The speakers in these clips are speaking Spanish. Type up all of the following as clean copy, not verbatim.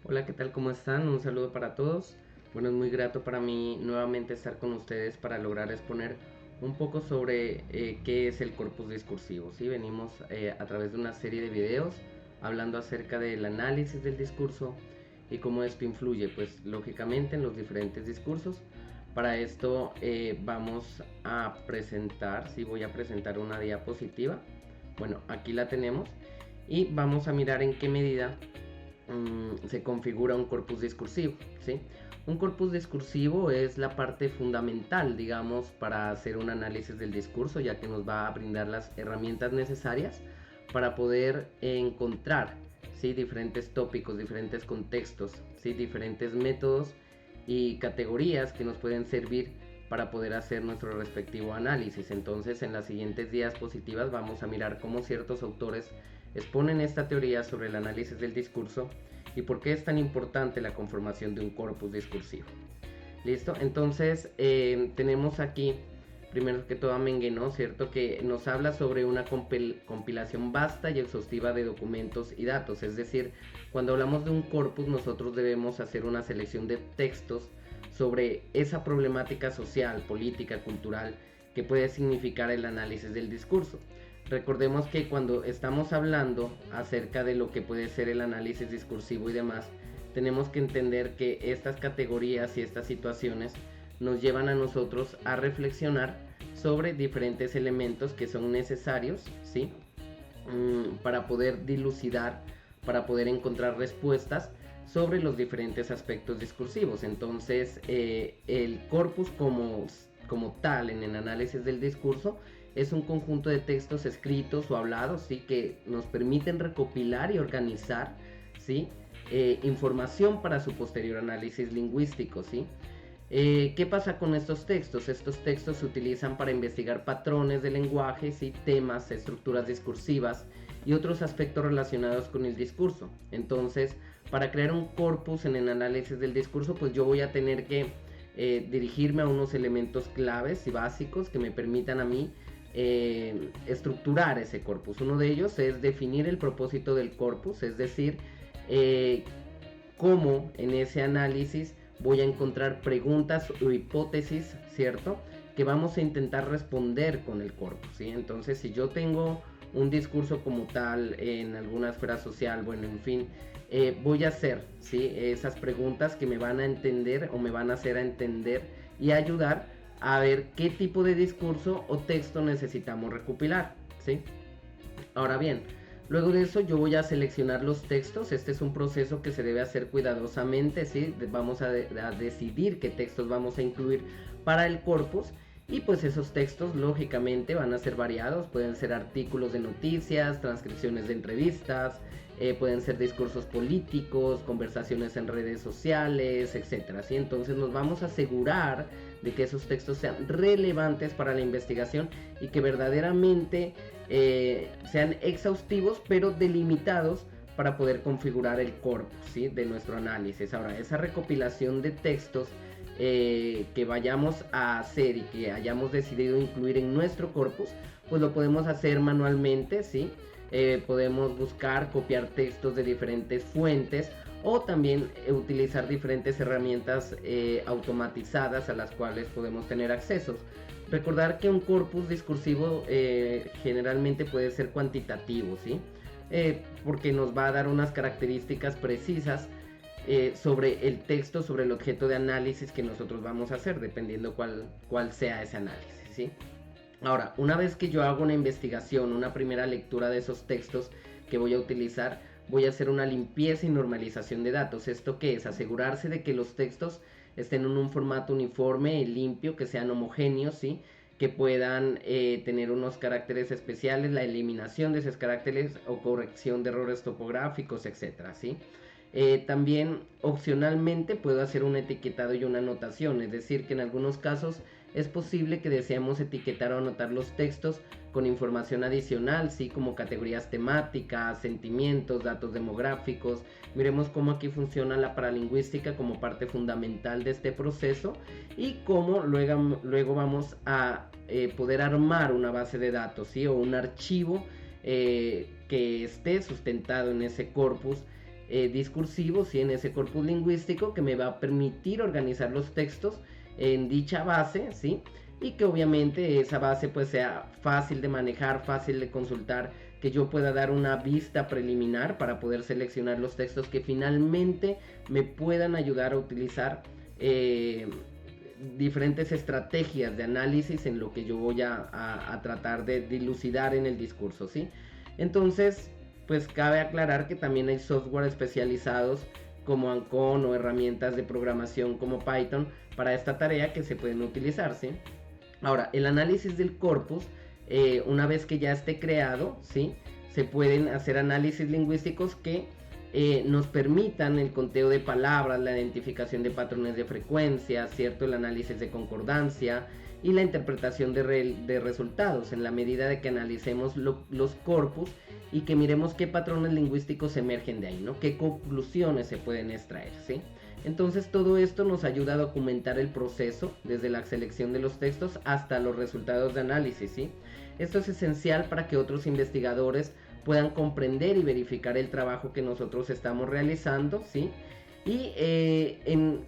Hola, ¿qué tal? ¿Cómo están? Un saludo para todos. Bueno, es muy grato para mí nuevamente estar con ustedes para lograr exponer un poco sobre qué es el corpus discursivo. ¿Sí? Venimos a través de una serie de videos hablando acerca del análisis del discurso y cómo esto influye, pues lógicamente en los diferentes discursos. Para esto vamos a presentar, sí, voy a presentar una diapositiva. Bueno, aquí la tenemos y vamos a mirar en qué medida se configura un corpus discursivo, ¿sí? Un corpus discursivo es la parte fundamental, digamos, para hacer un análisis del discurso, ya que nos va a brindar las herramientas necesarias para poder encontrar, ¿sí? Diferentes tópicos, diferentes contextos, ¿sí? Diferentes métodos y categorías que nos pueden servir para poder hacer nuestro respectivo análisis. Entonces, en las siguientes diapositivas vamos a mirar cómo ciertos autores exponen esta teoría sobre el análisis del discurso y por qué es tan importante la conformación de un corpus discursivo. ¿Listo? Entonces, tenemos aquí, primero que todo, a Mengueno, ¿cierto? Que nos habla sobre una compilación vasta y exhaustiva de documentos y datos. Es decir, cuando hablamos de un corpus, nosotros debemos hacer una selección de textos sobre esa problemática social, política, cultural que puede significar el análisis del discurso. Recordemos que cuando estamos hablando acerca de lo que puede ser el análisis discursivo y demás, tenemos que entender que estas categorías y estas situaciones nos llevan a nosotros a reflexionar sobre diferentes elementos que son necesarios, ¿sí? Para poder dilucidar, para poder encontrar respuestas sobre los diferentes aspectos discursivos. Entonces, el corpus como tal en el análisis del discurso es un conjunto de textos escritos o hablados, ¿sí? Que nos permiten recopilar y organizar, ¿sí? Información para su posterior análisis lingüístico, ¿sí? ¿Qué pasa con estos textos? Estos textos se utilizan para investigar patrones de lenguaje, ¿sí? Temas, estructuras discursivas y otros aspectos relacionados con el discurso. Entonces, para crear un corpus en el análisis del discurso, pues yo voy a tener que dirigirme a unos elementos claves y básicos que me permitan a mí estructurar ese corpus. Uno de ellos es definir el propósito del corpus, es decir, eh, cómo en ese análisis voy a encontrar preguntas o hipótesis, ¿cierto? Que vamos a intentar responder con el corpus, ¿sí? Entonces, si yo tengo un discurso como tal en alguna esfera social, bueno, en fin, voy a hacer, ¿sí? Esas preguntas que me van a entender o me van a hacer a entender y ayudar a ver qué tipo de discurso o texto necesitamos recopilar, ¿sí? Ahora bien, luego de eso yo voy a seleccionar los textos. Este es un proceso que se debe hacer cuidadosamente, ¿sí? Vamos a decidir qué textos vamos a incluir para el corpus. Y pues esos textos lógicamente van a ser variados, pueden ser artículos de noticias, transcripciones de entrevistas, pueden ser discursos políticos, conversaciones en redes sociales, etcétera, ¿sí? Entonces nos vamos a asegurar de que esos textos sean relevantes para la investigación y que verdaderamente sean exhaustivos pero delimitados para poder configurar el corpus, ¿sí? De nuestro análisis. Ahora, esa recopilación de textos que vayamos a hacer y que hayamos decidido incluir en nuestro corpus, pues lo podemos hacer manualmente, ¿sí? Podemos buscar, copiar textos de diferentes fuentes o también utilizar diferentes herramientas automatizadas a las cuales podemos tener accesos. Recordar que un corpus discursivo generalmente puede ser cuantitativo, ¿sí? Porque nos va a dar unas características precisas sobre el texto, sobre el objeto de análisis que nosotros vamos a hacer, dependiendo cuál sea ese análisis, ¿sí? Ahora, una vez que yo hago una investigación, una primera lectura de esos textos que voy a utilizar, voy a hacer una limpieza y normalización de datos. ¿Esto qué es? Asegurarse de que los textos estén en un formato uniforme y limpio, que sean homogéneos, ¿sí? Que puedan tener unos caracteres especiales, la eliminación de esos caracteres o corrección de errores topográficos, etcétera, ¿sí? También opcionalmente puedo hacer un etiquetado y una anotación, es decir, que en algunos casos es posible que deseemos etiquetar o anotar los textos con información adicional, ¿sí? Como categorías temáticas, sentimientos, datos demográficos. Miremos cómo aquí funciona la paralingüística como parte fundamental de este proceso y cómo luego vamos a poder armar una base de datos, ¿sí? O un archivo que esté sustentado en ese corpus discursivo, ¿sí? En ese corpus lingüístico que me va a permitir organizar los textos en dicha base, ¿sí? Y que obviamente esa base pues sea fácil de manejar, fácil de consultar, que yo pueda dar una vista preliminar para poder seleccionar los textos que finalmente me puedan ayudar a utilizar diferentes estrategias de análisis en lo que yo voy a tratar de dilucidar en el discurso, ¿sí? Entonces, pues cabe aclarar que también hay software especializados como Ancon o herramientas de programación como Python para esta tarea que se pueden utilizar, ¿sí? Ahora, el análisis del corpus, una vez que ya esté creado, ¿sí? Se pueden hacer análisis lingüísticos que nos permitan el conteo de palabras, la identificación de patrones de frecuencia, ¿cierto? El análisis de concordancia y la interpretación de resultados en la medida de que analicemos los corpus y que miremos qué patrones lingüísticos emergen de ahí, ¿no? Qué conclusiones se pueden extraer, ¿sí? Entonces todo esto nos ayuda a documentar el proceso desde la selección de los textos hasta los resultados de análisis, ¿sí? Esto es esencial para que otros investigadores puedan comprender y verificar el trabajo que nosotros estamos realizando, ¿sí? Y en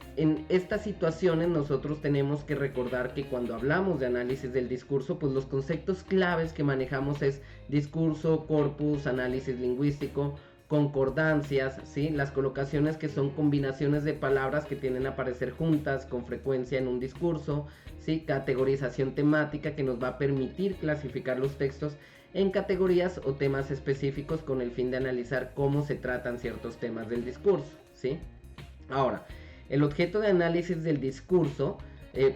estas situaciones nosotros tenemos que recordar que cuando hablamos de análisis del discurso, pues los conceptos claves que manejamos es discurso, corpus, análisis lingüístico, concordancias, ¿sí? Las colocaciones que son combinaciones de palabras que tienden a aparecer juntas con frecuencia en un discurso, ¿sí? Categorización temática que nos va a permitir clasificar los textos en categorías o temas específicos con el fin de analizar cómo se tratan ciertos temas del discurso, ¿sí? Ahora, el objeto de análisis del discurso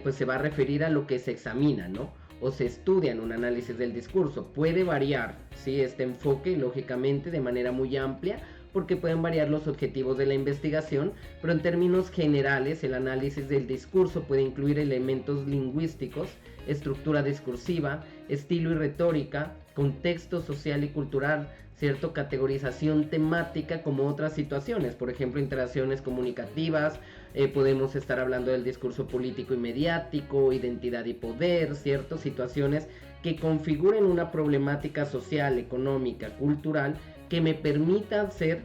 pues se va a referir a lo que se examina, ¿no? O se estudia en un análisis del discurso. Puede variar, ¿sí? Este enfoque, lógicamente, de manera muy amplia, porque pueden variar los objetivos de la investigación, pero en términos generales, el análisis del discurso puede incluir elementos lingüísticos, estructura discursiva, estilo y retórica, contexto social y cultural, ¿cierto? Categorización temática como otras situaciones, por ejemplo, interacciones comunicativas, podemos estar hablando del discurso político y mediático, identidad y poder, ¿cierto? Situaciones que configuren una problemática social, económica, cultural, que me permita hacer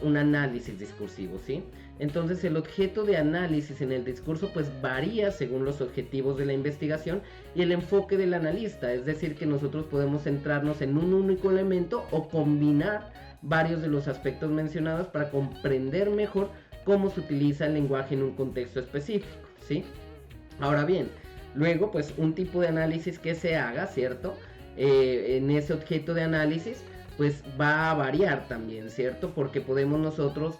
un análisis discursivo, ¿sí? Entonces el objeto de análisis en el discurso pues varía según los objetivos de la investigación y el enfoque del analista, es decir que nosotros podemos centrarnos en un único elemento o combinar varios de los aspectos mencionados para comprender mejor cómo se utiliza el lenguaje en un contexto específico, ¿sí? Ahora bien, luego pues un tipo de análisis que se haga, ¿cierto? En ese objeto de análisis pues va a variar también, ¿cierto? Porque podemos nosotros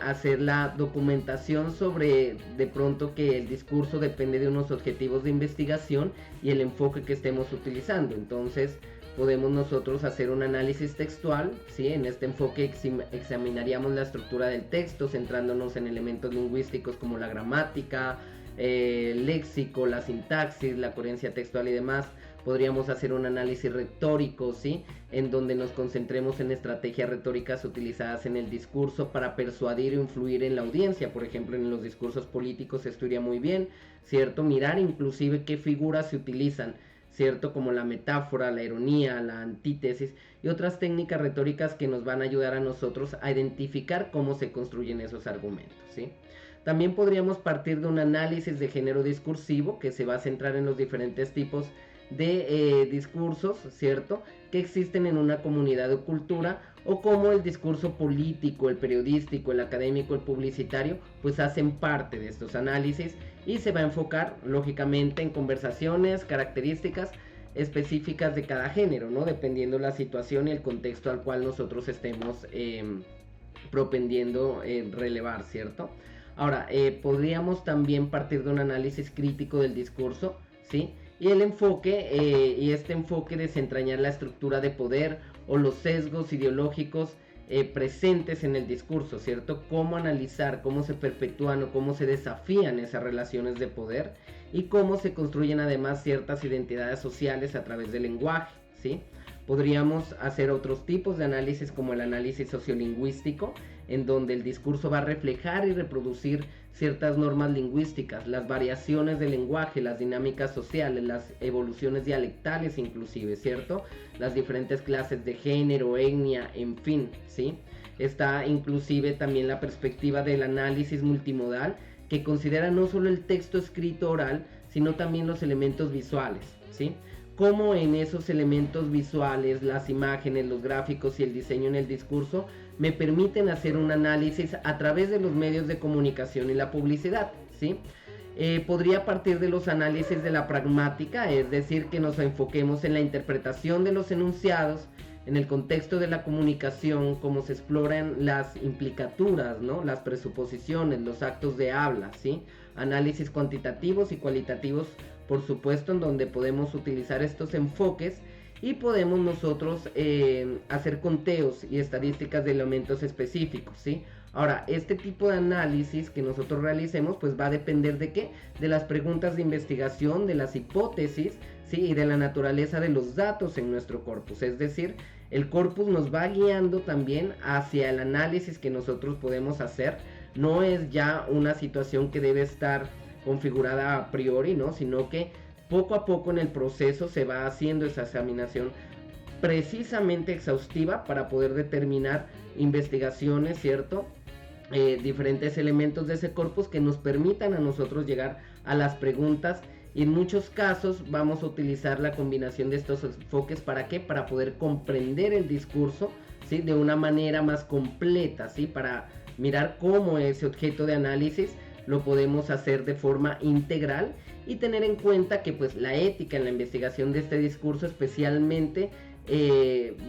hacer la documentación sobre de pronto que el discurso depende de unos objetivos de investigación y el enfoque que estemos utilizando. Entonces podemos nosotros hacer un análisis textual, ¿sí? En este enfoque examinaríamos la estructura del texto centrándonos en elementos lingüísticos como la gramática, el léxico, la sintaxis, la coherencia textual y demás. Podríamos hacer un análisis retórico, ¿sí? En donde nos concentremos en estrategias retóricas utilizadas en el discurso para persuadir o influir en la audiencia. Por ejemplo, en los discursos políticos esto iría muy bien, ¿cierto? Mirar inclusive qué figuras se utilizan, ¿cierto? Como la metáfora, la ironía, la antítesis y otras técnicas retóricas que nos van a ayudar a nosotros a identificar cómo se construyen esos argumentos, ¿sí? También podríamos partir de un análisis de género discursivo que se va a centrar en los diferentes tipos de discursos, ¿cierto? Que existen en una comunidad o cultura, o cómo el discurso político, el periodístico, el académico, el publicitario, pues hacen parte de estos análisis y se va a enfocar, lógicamente, en conversaciones, características específicas de cada género, ¿no? Dependiendo la situación y el contexto al cual nosotros estemos propendiendo relevar, ¿cierto? Ahora, podríamos también partir de un análisis crítico del discurso, ¿sí? Y el enfoque, y este enfoque desentrañar la estructura de poder o los sesgos ideológicos presentes en el discurso, ¿cierto? Cómo analizar, cómo se perpetúan o cómo se desafían esas relaciones de poder y cómo se construyen además ciertas identidades sociales a través del lenguaje, ¿sí? Podríamos hacer otros tipos de análisis como el análisis sociolingüístico, en donde el discurso va a reflejar y reproducir ciertas normas lingüísticas, las variaciones del lenguaje, las dinámicas sociales, las evoluciones dialectales inclusive, ¿cierto? Las diferentes clases de género, etnia, en fin, ¿sí? Está inclusive también la perspectiva del análisis multimodal, que considera no solo el texto escrito oral, sino también los elementos visuales, ¿sí? Cómo en esos elementos visuales, las imágenes, los gráficos y el diseño en el discurso me permiten hacer un análisis a través de los medios de comunicación y la publicidad, ¿sí? Podría partir de los análisis de la pragmática, es decir, que nos enfoquemos en la interpretación de los enunciados, en el contexto de la comunicación, cómo se exploran las implicaturas, ¿no? Las presuposiciones, los actos de habla, ¿sí? Análisis cuantitativos y cualitativos, por supuesto, en donde podemos utilizar estos enfoques y podemos nosotros hacer conteos y estadísticas de elementos específicos, ¿sí? Ahora, este tipo de análisis que nosotros realicemos, pues va a depender de qué, de las preguntas de investigación, de las hipótesis, ¿sí? Y de la naturaleza de los datos en nuestro corpus, es decir, el corpus nos va guiando también hacia el análisis que nosotros podemos hacer. No es ya una situación que debe estar configurada a priori, ¿no? Sino que poco a poco en el proceso se va haciendo esa examinación precisamente exhaustiva para poder determinar investigaciones, ¿cierto? Diferentes elementos de ese corpus que nos permitan a nosotros llegar a las preguntas, y en muchos casos vamos a utilizar la combinación de estos enfoques. ¿Para qué? Para poder comprender el discurso, ¿sí? De una manera más completa, ¿sí? Para mirar cómo ese objeto de análisis lo podemos hacer de forma integral y tener en cuenta que pues la ética en la investigación de este discurso especialmente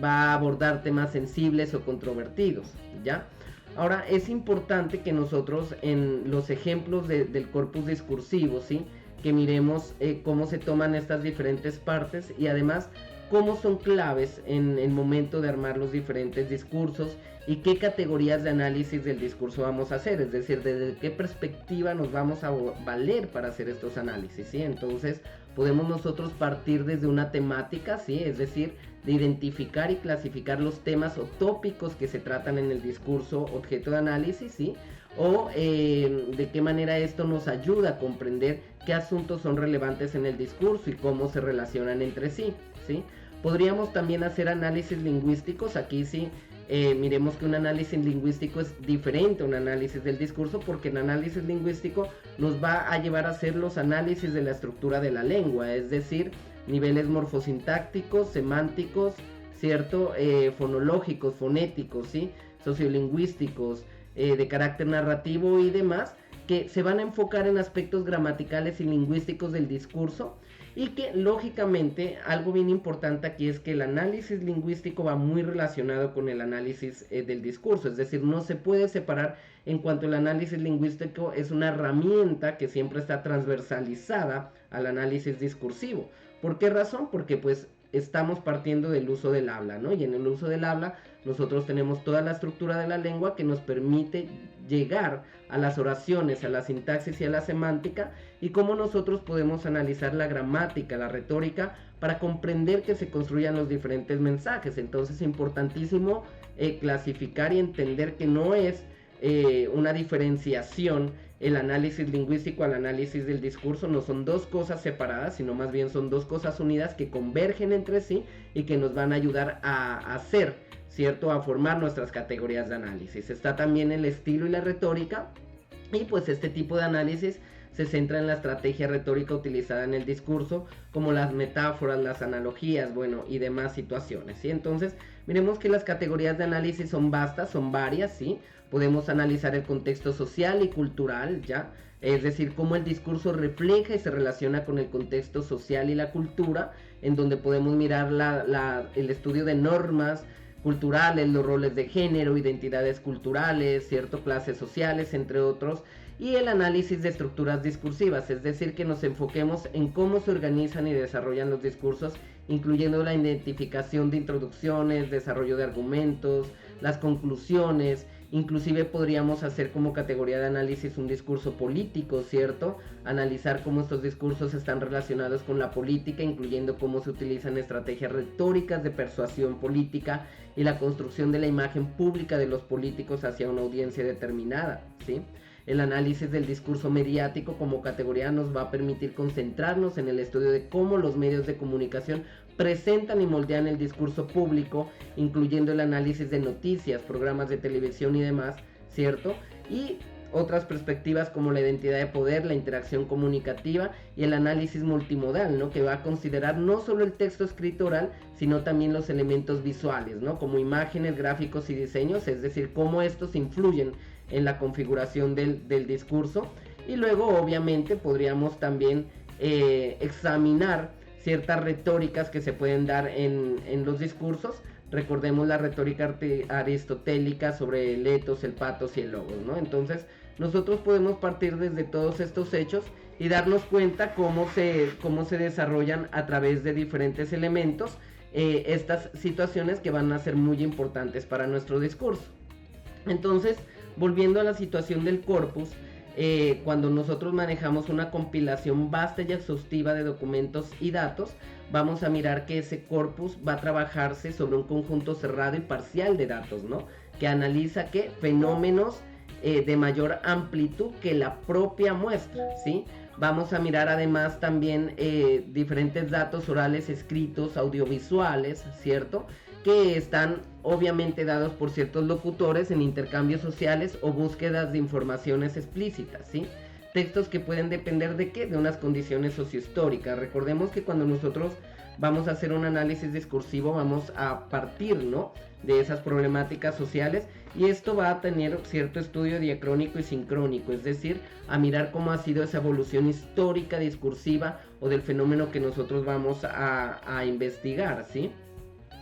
va a abordar temas sensibles o controvertidos, ¿ya? Ahora es importante que nosotros en los ejemplos del corpus discursivo, ¿sí? Que miremos cómo se toman estas diferentes partes y además cómo son claves en el momento de armar los diferentes discursos y qué categorías de análisis del discurso vamos a hacer, es decir, desde qué perspectiva nos vamos a valer para hacer estos análisis, ¿sí? Entonces podemos nosotros partir desde una temática, ¿sí? Es decir, de identificar y clasificar los temas o tópicos que se tratan en el discurso objeto de análisis, ¿sí? O de qué manera esto nos ayuda a comprender qué asuntos son relevantes en el discurso y cómo se relacionan entre sí, ¿sí? Podríamos también hacer análisis lingüísticos. Aquí sí, miremos que un análisis lingüístico es diferente a un análisis del discurso, porque el análisis lingüístico nos va a llevar a hacer los análisis de la estructura de la lengua, es decir, niveles morfosintácticos, semánticos, ¿cierto? Fonológicos, fonéticos, ¿sí? Sociolingüísticos, de carácter narrativo y demás, que se van a enfocar en aspectos gramaticales y lingüísticos del discurso, y que lógicamente algo bien importante aquí es que el análisis lingüístico va muy relacionado con el análisis del discurso, es decir, no se puede separar en cuanto el análisis lingüístico es una herramienta que siempre está transversalizada al análisis discursivo. ¿Por qué razón? Porque pues estamos partiendo del uso del habla, ¿no? Y en el uso del habla nosotros tenemos toda la estructura de la lengua que nos permite llegar a las oraciones, a la sintaxis y a la semántica, y cómo nosotros podemos analizar la gramática, la retórica, para comprender que se construyan los diferentes mensajes. Entonces es importantísimo clasificar y entender que no es una diferenciación el análisis lingüístico al análisis del discurso, no son dos cosas separadas, sino más bien son dos cosas unidas que convergen entre sí y que nos van a ayudar a hacer, ¿cierto? A formar nuestras categorías de análisis. Está también el estilo y la retórica, y pues este tipo de análisis se centra en la estrategia retórica utilizada en el discurso, como las metáforas, las analogías, bueno, y demás situaciones, ¿sí? Entonces, miremos que las categorías de análisis son vastas, son varias, ¿sí? Podemos analizar el contexto social y cultural, ¿ya? Es decir, cómo el discurso refleja y se relaciona con el contexto social y la cultura, en donde podemos mirar el estudio de normas culturales, los roles de género, identidades culturales, cierto, clases sociales, entre otros, y el análisis de estructuras discursivas, es decir, que nos enfoquemos en cómo se organizan y desarrollan los discursos, incluyendo la identificación de introducciones, desarrollo de argumentos, las conclusiones. Inclusive podríamos hacer como categoría de análisis un discurso político, ¿cierto? Analizar cómo estos discursos están relacionados con la política, incluyendo cómo se utilizan estrategias retóricas de persuasión política y la construcción de la imagen pública de los políticos hacia una audiencia determinada, ¿sí? El análisis del discurso mediático como categoría nos va a permitir concentrarnos en el estudio de cómo los medios de comunicación presentan y moldean el discurso público, incluyendo el análisis de noticias, programas de televisión y demás, ¿cierto? Y otras perspectivas como la identidad de poder, la interacción comunicativa y el análisis multimodal, ¿no? Que va a considerar no solo el texto escrito oral, sino también los elementos visuales, ¿no? Como imágenes, gráficos y diseños, es decir, cómo estos influyen en la configuración del discurso. Y luego, obviamente, podríamos también examinar ciertas retóricas que se pueden dar en los discursos. Recordemos la retórica aristotélica sobre el etos, el patos y el logos, ¿no? Entonces, nosotros podemos partir desde todos estos hechos y darnos cuenta cómo se desarrollan a través de diferentes elementos estas situaciones que van a ser muy importantes para nuestro discurso. Entonces, volviendo a la situación del corpus, cuando nosotros manejamos una compilación vasta y exhaustiva de documentos y datos, vamos a mirar que ese corpus va a trabajarse sobre un conjunto cerrado y parcial de datos, ¿no? Que analiza ¿qué? Fenómenos de mayor amplitud que la propia muestra, ¿sí? Vamos a mirar además también diferentes datos orales, escritos, audiovisuales, ¿cierto? Que están obviamente dados por ciertos locutores en intercambios sociales o búsquedas de informaciones explícitas, ¿sí? Textos que pueden depender de ¿qué? De unas condiciones sociohistóricas. Recordemos que cuando nosotros vamos a hacer un análisis discursivo vamos a partir, ¿no? De esas problemáticas sociales, y esto va a tener cierto estudio diacrónico y sincrónico, es decir, a mirar cómo ha sido esa evolución histórica discursiva o del fenómeno que nosotros vamos a investigar, ¿sí?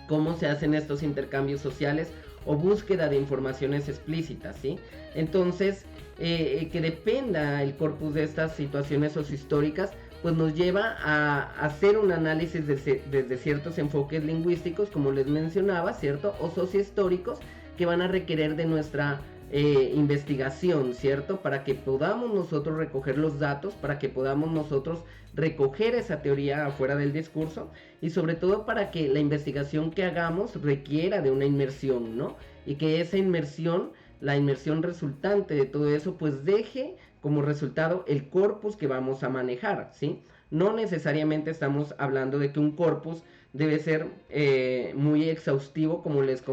Cómo se hacen estos intercambios sociales o búsqueda de informaciones explícitas, ¿sí? Entonces, que dependa el corpus de estas situaciones sociohistóricas, pues nos lleva a hacer un análisis desde ciertos enfoques lingüísticos, como les mencionaba, ¿cierto? O sociohistóricos, que van a requerir de nuestra investigación, ¿cierto? Para que podamos nosotros recoger los datos, para que podamos nosotros recoger esa teoría afuera del discurso, y sobre todo para que la investigación que hagamos requiera de una inmersión, ¿no? Y que esa inmersión, la inmersión resultante de todo eso, pues deje como resultado el corpus que vamos a manejar, ¿sí? No necesariamente estamos hablando de que un corpus debe ser muy exhaustivo, como les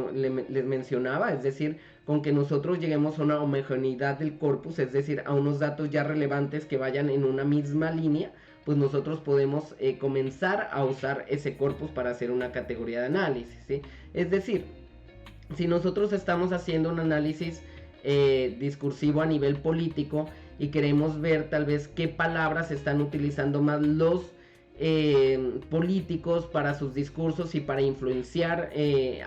mencionaba, es decir, con que nosotros lleguemos a una homogeneidad del corpus, es decir, a unos datos ya relevantes que vayan en una misma línea, pues nosotros podemos comenzar a usar ese corpus para hacer una categoría de análisis, ¿sí? Es decir, si nosotros estamos haciendo un análisis discursivo a nivel político y queremos ver tal vez qué palabras están utilizando más los políticos para sus discursos y para influenciar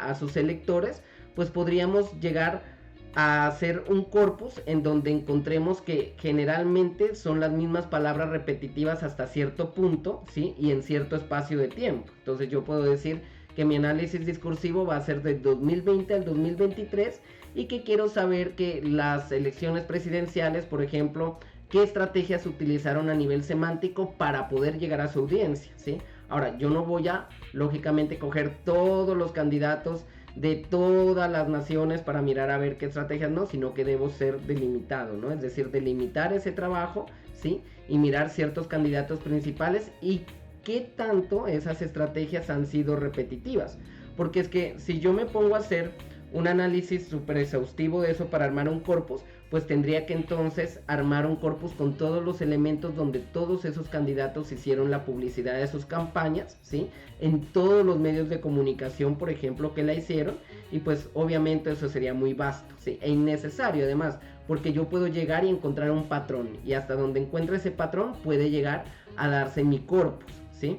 a sus electores, pues podríamos llegar a hacer un corpus en donde encontremos que generalmente son las mismas palabras repetitivas hasta cierto punto, ¿sí? Y en cierto espacio de tiempo. Entonces yo puedo decir que mi análisis discursivo va a ser del 2020 al 2023 y que quiero saber que las elecciones presidenciales, por ejemplo, qué estrategias utilizaron a nivel semántico para poder llegar a su audiencia, ¿sí? Ahora, yo no voy a, lógicamente, coger todos los candidatos de todas las naciones para mirar a ver qué estrategias, no, sino que debo ser delimitado, ¿no? Es decir, delimitar ese trabajo, ¿sí? Y mirar ciertos candidatos principales y qué tanto esas estrategias han sido repetitivas. Porque es que si yo me pongo a hacer un análisis súper exhaustivo de eso para armar un corpus, pues tendría que entonces armar un corpus con todos los elementos donde todos esos candidatos hicieron la publicidad de sus campañas, ¿sí? En todos los medios de comunicación, por ejemplo, que la hicieron, y pues obviamente eso sería muy vasto, ¿sí? E innecesario además, porque yo puedo llegar y encontrar un patrón, y hasta donde encuentre ese patrón puede llegar a darse mi corpus, ¿sí?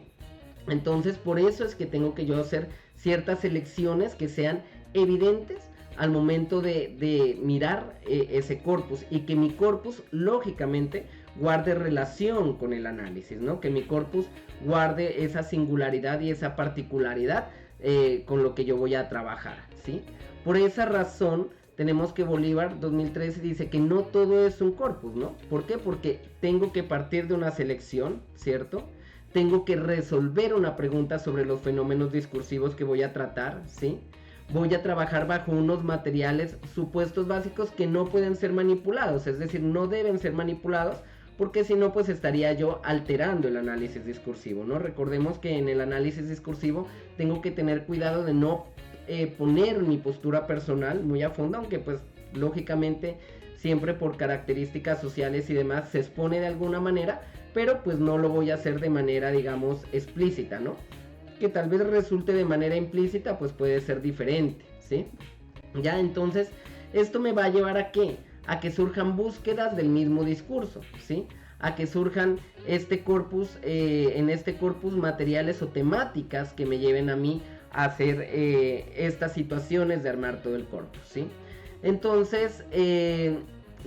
Entonces por eso es que tengo que yo hacer ciertas selecciones que sean evidentes al momento de mirar ese corpus, y que mi corpus lógicamente guarde relación con el análisis, ¿no? Que mi corpus guarde esa singularidad y esa particularidad con lo que yo voy a trabajar, ¿sí? Por esa razón tenemos que Bolívar 2013 dice que no todo es un corpus, ¿no? ¿Por qué? Porque tengo que partir de una selección, ¿cierto? Tengo que resolver una pregunta sobre los fenómenos discursivos que voy a tratar, ¿sí? voy a trabajar bajo unos materiales, supuestos básicos que no pueden ser manipulados, es decir, no deben ser manipulados, porque si no, pues estaría yo alterando el análisis discursivo, ¿no? Recordemos que en el análisis discursivo tengo que tener cuidado de no poner mi postura personal muy a fondo, aunque pues lógicamente siempre por características sociales y demás se expone de alguna manera, pero pues no lo voy a hacer de manera, digamos, explícita, ¿no? Que tal vez resulte de manera implícita, pues puede ser diferente, ¿sí? Ya, entonces, esto me va a llevar a ¿qué? A que surjan búsquedas del mismo discurso, ¿sí? A que surjan en este corpus materiales o temáticas que me lleven a mí a hacer estas situaciones de armar todo el corpus, ¿sí? Entonces,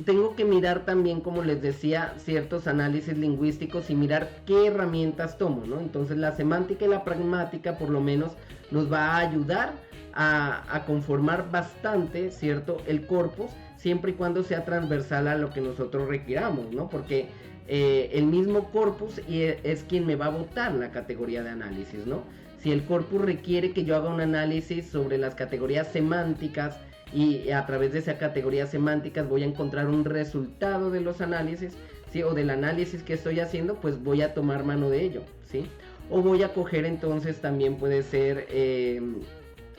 tengo que mirar también, como les decía, ciertos análisis lingüísticos y mirar qué herramientas tomo, ¿no? Entonces la semántica y la pragmática por lo menos nos va a ayudar a conformar bastante, ¿cierto? El corpus, siempre y cuando sea transversal a lo que nosotros requiramos, ¿no? Porque el mismo corpus es quien me va a votar la categoría de análisis, ¿no? Si el corpus requiere que yo haga un análisis sobre las categorías semánticas, y a través de esa categoría semánticas voy a encontrar un resultado de los análisis, ¿sí? O del análisis que estoy haciendo, pues voy a tomar mano de ello, ¿sí? O voy a coger entonces también puede ser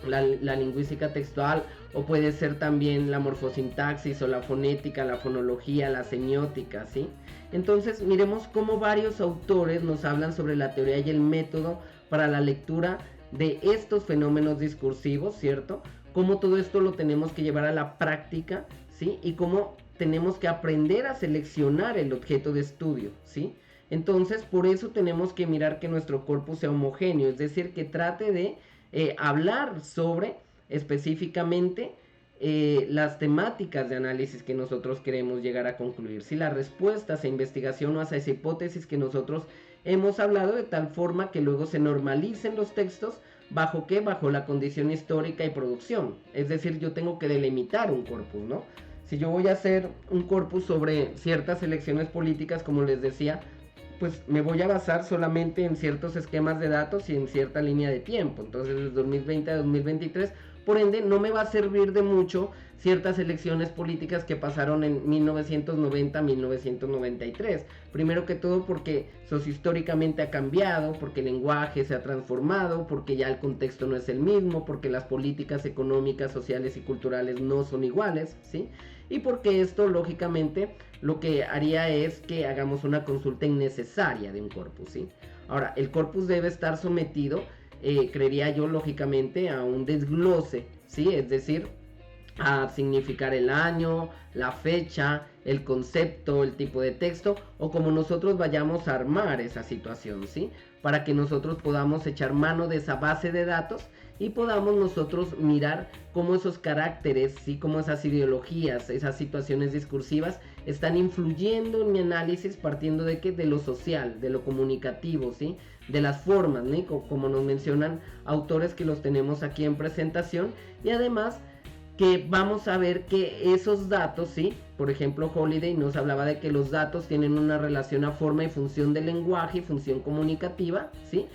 la lingüística textual, o puede ser también la morfosintaxis o la fonética, la fonología, la semiótica, ¿sí? Entonces miremos cómo varios autores nos hablan sobre la teoría y el método para la lectura de estos fenómenos discursivos, ¿cierto? Cómo todo esto lo tenemos que llevar a la práctica, ¿sí? Y cómo tenemos que aprender a seleccionar el objeto de estudio, ¿sí? Entonces, por eso tenemos que mirar que nuestro corpus sea homogéneo, es decir, que trate de hablar sobre específicamente las temáticas de análisis que nosotros queremos llegar a concluir, ¿sí? Las respuestas a investigación o a esa hipótesis que nosotros hemos hablado, de tal forma que luego se normalicen los textos. ¿Bajo qué? Bajo la condición histórica y producción. Es decir, yo tengo que delimitar un corpus, ¿no? Si yo voy a hacer un corpus sobre ciertas elecciones políticas, como les decía, pues me voy a basar solamente en ciertos esquemas de datos y en cierta línea de tiempo. Entonces, de 2020 a 2023, por ende, no me va a servir de mucho ciertas elecciones políticas que pasaron en 1990 a 1993. Primero que todo porque sociohistóricamente ha cambiado, porque el lenguaje se ha transformado, porque ya el contexto no es el mismo, porque las políticas económicas, sociales y culturales no son iguales, ¿sí? Y porque esto, lógicamente, lo que haría es que hagamos una consulta innecesaria de un corpus, ¿sí? Ahora, el corpus debe estar sometido, creería yo, lógicamente, a un desglose, ¿sí? Es decir, a significar el año, la fecha, el concepto, el tipo de texto, o como nosotros vayamos a armar esa situación, ¿sí? Para que nosotros podamos echar mano de esa base de datos y podamos nosotros mirar cómo esos caracteres, ¿sí? Cómo esas ideologías, esas situaciones discursivas están influyendo en mi análisis, partiendo de que de lo social, de lo comunicativo, ¿sí? De las formas, ¿no? Como nos mencionan autores que los tenemos aquí en presentación, y además que vamos a ver que esos datos, ¿sí? Por ejemplo, Holiday nos hablaba de que los datos tienen una relación a forma y función del lenguaje y función comunicativa, ¿sí?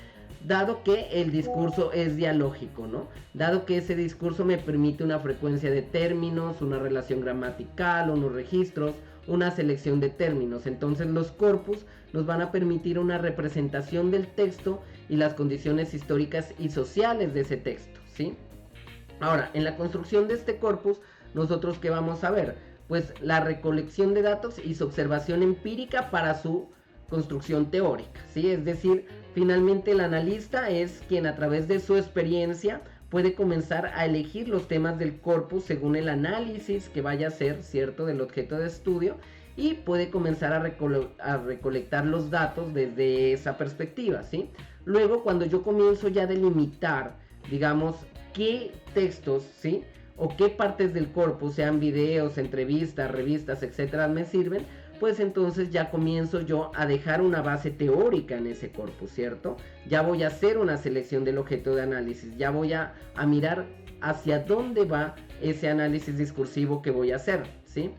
Dado que el discurso es dialógico, ¿no? Dado que ese discurso me permite una frecuencia de términos, una relación gramatical, unos registros, una selección de términos. Entonces los corpus nos van a permitir una representación del texto y las condiciones históricas y sociales de ese texto, ¿sí? Ahora, en la construcción de este corpus, nosotros ¿qué vamos a ver? Pues la recolección de datos y su observación empírica para su construcción teórica, ¿sí? Es decir, finalmente el analista es quien a través de su experiencia puede comenzar a elegir los temas del corpus según el análisis que vaya a hacer, ¿cierto?, del objeto de estudio, y puede comenzar a recolectar los datos desde esa perspectiva, ¿sí? Luego, cuando yo comienzo ya a delimitar, digamos, qué textos, ¿sí?, o qué partes del corpus, sean videos, entrevistas, revistas, etcétera, me sirven, pues entonces ya comienzo yo a dejar una base teórica en ese corpus, ¿cierto? Ya voy a hacer una selección del objeto de análisis, ya voy a mirar hacia dónde va ese análisis discursivo que voy a hacer, ¿sí?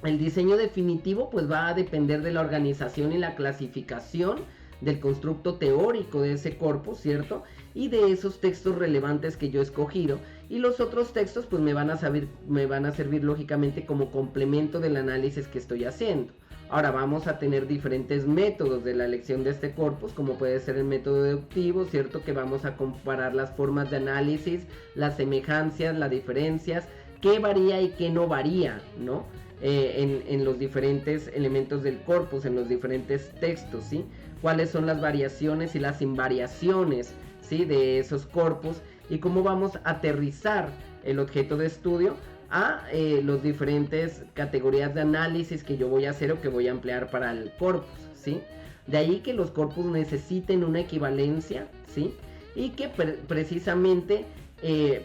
El diseño definitivo pues va a depender de la organización y la clasificación del constructo teórico de ese corpus, ¿cierto? Y de esos textos relevantes que yo he escogido. Y los otros textos pues me van a servir lógicamente como complemento del análisis que estoy haciendo. Ahora vamos a tener diferentes métodos de la elección de este corpus, como puede ser el método deductivo, ¿cierto? Que vamos a comparar las formas de análisis, las semejanzas, las diferencias, qué varía y qué no varía, ¿no? En los diferentes elementos del corpus, en los diferentes textos, ¿sí? Cuáles son las variaciones y las invariaciones, ¿sí? De esos corpus, y cómo vamos a aterrizar el objeto de estudio a los diferentes categorías de análisis que yo voy a hacer o que voy a emplear para el corpus, ¿sí? De ahí que los corpus necesiten una equivalencia, ¿sí? Y que precisamente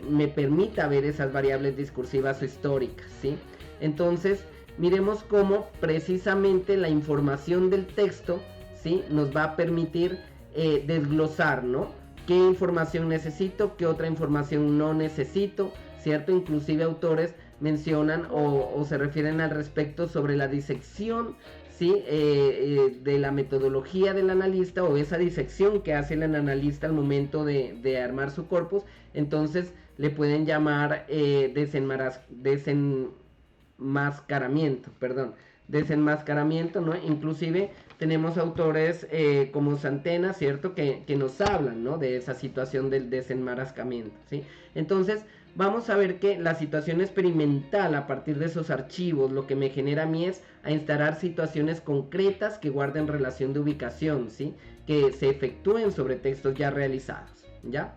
me permita ver esas variables discursivas o históricas, ¿sí? Entonces, miremos cómo precisamente la información del texto, ¿sí? Nos va a permitir desglosar, ¿no? ¿Qué información necesito? ¿Qué otra información no necesito? ¿Cierto? Inclusive autores mencionan o se refieren al respecto sobre la disección, ¿sí? De la metodología del analista, o esa disección que hace el analista al momento de armar su corpus. Entonces le pueden llamar desenmascaramiento, ¿no? Inclusive tenemos autores como Santena, ¿cierto? Que nos hablan, ¿no? De esa situación del desenmascaramiento, ¿sí? Entonces vamos a ver que la situación experimental a partir de esos archivos lo que me genera a mí es a instalar situaciones concretas que guarden relación de ubicación, ¿sí? Que se efectúen sobre textos ya realizados, ¿ya?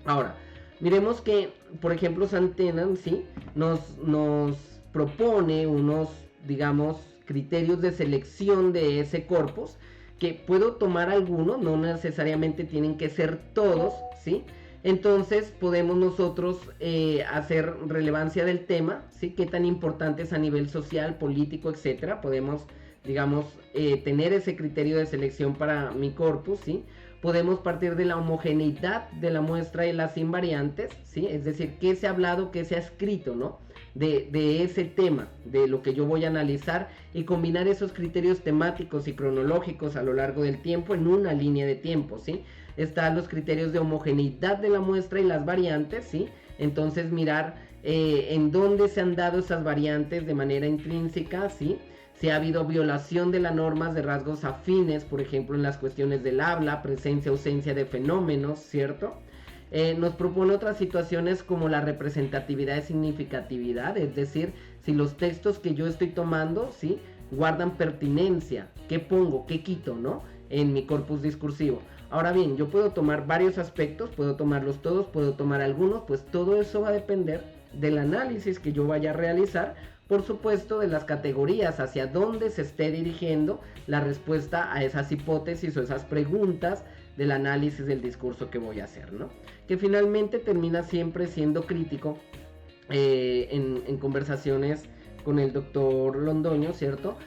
Ahora, miremos que, por ejemplo, Santena, ¿sí? Nos propone unos, digamos, criterios de selección de ese corpus, que puedo tomar algunos, no necesariamente tienen que ser todos, ¿sí? Entonces podemos nosotros hacer relevancia del tema, ¿sí? Qué tan importante es a nivel social, político, etcétera. Podemos, digamos, tener ese criterio de selección para mi corpus, ¿sí? Podemos partir de la homogeneidad de la muestra y las invariantes, ¿sí? Es decir, qué se ha hablado, qué se ha escrito, ¿no? De ese tema, de lo que yo voy a analizar, y combinar esos criterios temáticos y cronológicos a lo largo del tiempo en una línea de tiempo, ¿sí? Están los criterios de homogeneidad de la muestra y las variantes, ¿sí? Entonces mirar en dónde se han dado esas variantes de manera intrínseca, ¿sí? Si ha habido violación de las normas de rasgos afines, por ejemplo en las cuestiones del habla, presencia, ausencia de fenómenos, ¿cierto? Nos propone otras situaciones como la representatividad y significatividad, es decir, si los textos que yo estoy tomando, ¿sí? Guardan pertinencia, qué pongo, qué quito, ¿no? En mi corpus discursivo. Ahora bien, yo puedo tomar varios aspectos, puedo tomarlos todos, puedo tomar algunos, pues todo eso va a depender del análisis que yo vaya a realizar, por supuesto de las categorías hacia dónde se esté dirigiendo la respuesta a esas hipótesis o esas preguntas del análisis del discurso que voy a hacer, ¿no? Que finalmente termina siempre siendo crítico en conversaciones con el doctor Londoño, ¿cierto?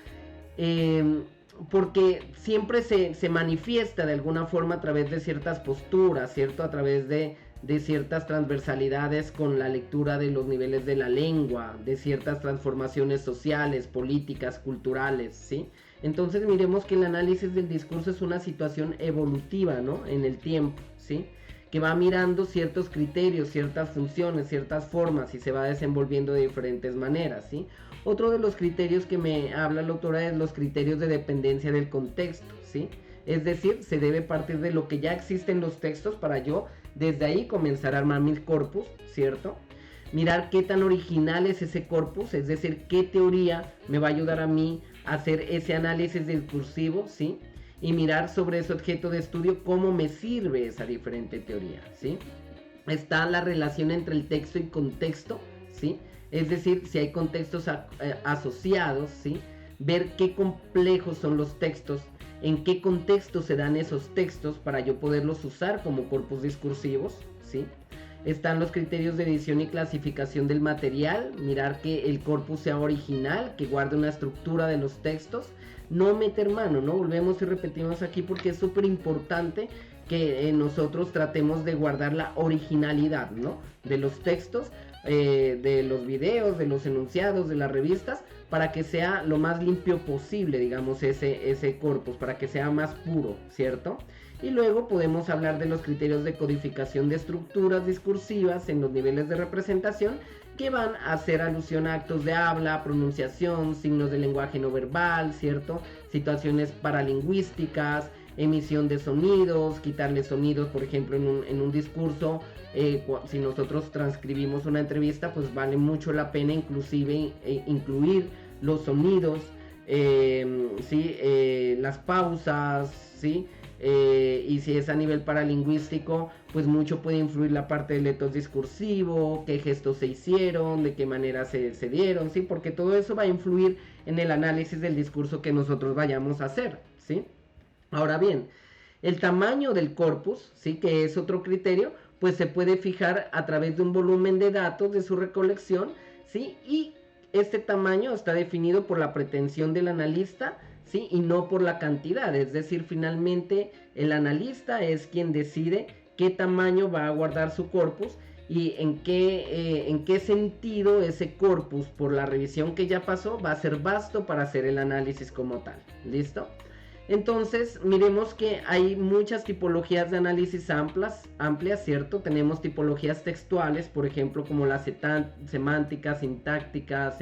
Porque siempre se manifiesta de alguna forma a través de ciertas posturas, ¿cierto? A través de ciertas transversalidades con la lectura de los niveles de la lengua, de ciertas transformaciones sociales, políticas, culturales, ¿sí? Entonces miremos que el análisis del discurso es una situación evolutiva, ¿no? En el tiempo, ¿sí? Que va mirando ciertos criterios, ciertas funciones, ciertas formas, y se va desenvolviendo de diferentes maneras, ¿sí? Otro de los criterios que me habla la autora es los criterios de dependencia del contexto, ¿sí? Es decir, se debe partir de lo que ya existe en los textos para yo desde ahí comenzar a armar mi corpus, ¿cierto? Mirar qué tan original es ese corpus, es decir, qué teoría me va a ayudar a mí a hacer ese análisis discursivo, ¿sí? Y mirar sobre ese objeto de estudio cómo me sirve esa diferente teoría, ¿sí? Está la relación entre el texto y contexto, ¿sí? Es decir, si hay contextos asociados, ¿sí? Ver qué complejos son los textos, en qué contexto se dan esos textos para yo poderlos usar como corpus discursivos, ¿sí? Están los criterios de edición y clasificación del material, mirar que el corpus sea original, que guarde una estructura de los textos, no meter mano, ¿no? Volvemos y repetimos aquí porque es súper importante que nosotros tratemos de guardar la originalidad, ¿no? De los textos de los videos, de los enunciados, de las revistas, para que sea lo más limpio posible, digamos, ese corpus, para que sea más puro, ¿cierto? Y luego podemos hablar de los criterios de codificación de estructuras discursivas en los niveles de representación, que van a hacer alusión a actos de habla, pronunciación, signos de lenguaje no verbal, ¿cierto? Situaciones paralingüísticas, emisión de sonidos, quitarle sonidos, por ejemplo, en un discurso. Si nosotros transcribimos una entrevista, pues vale mucho la pena inclusive incluir los sonidos, ¿sí? Las pausas, ¿sí? Y si es a nivel paralingüístico, pues mucho puede influir la parte del etos discursivo, qué gestos se hicieron, de qué manera se dieron, ¿sí? Porque todo eso va a influir en el análisis del discurso que nosotros vayamos a hacer, ¿sí? Ahora bien, el tamaño del corpus, ¿sí? Que es otro criterio, pues se puede fijar a través de un volumen de datos de su recolección, ¿sí? Y este tamaño está definido por la pretensión del analista, ¿sí? Y no por la cantidad, es decir, finalmente el analista es quien decide qué tamaño va a guardar su corpus y en qué sentido ese corpus, por la revisión que ya pasó, va a ser vasto para hacer el análisis como tal. ¿Listo? Entonces, miremos que hay muchas tipologías de análisis amplias, ¿cierto? Tenemos tipologías textuales, por ejemplo, como las semánticas, sintácticas,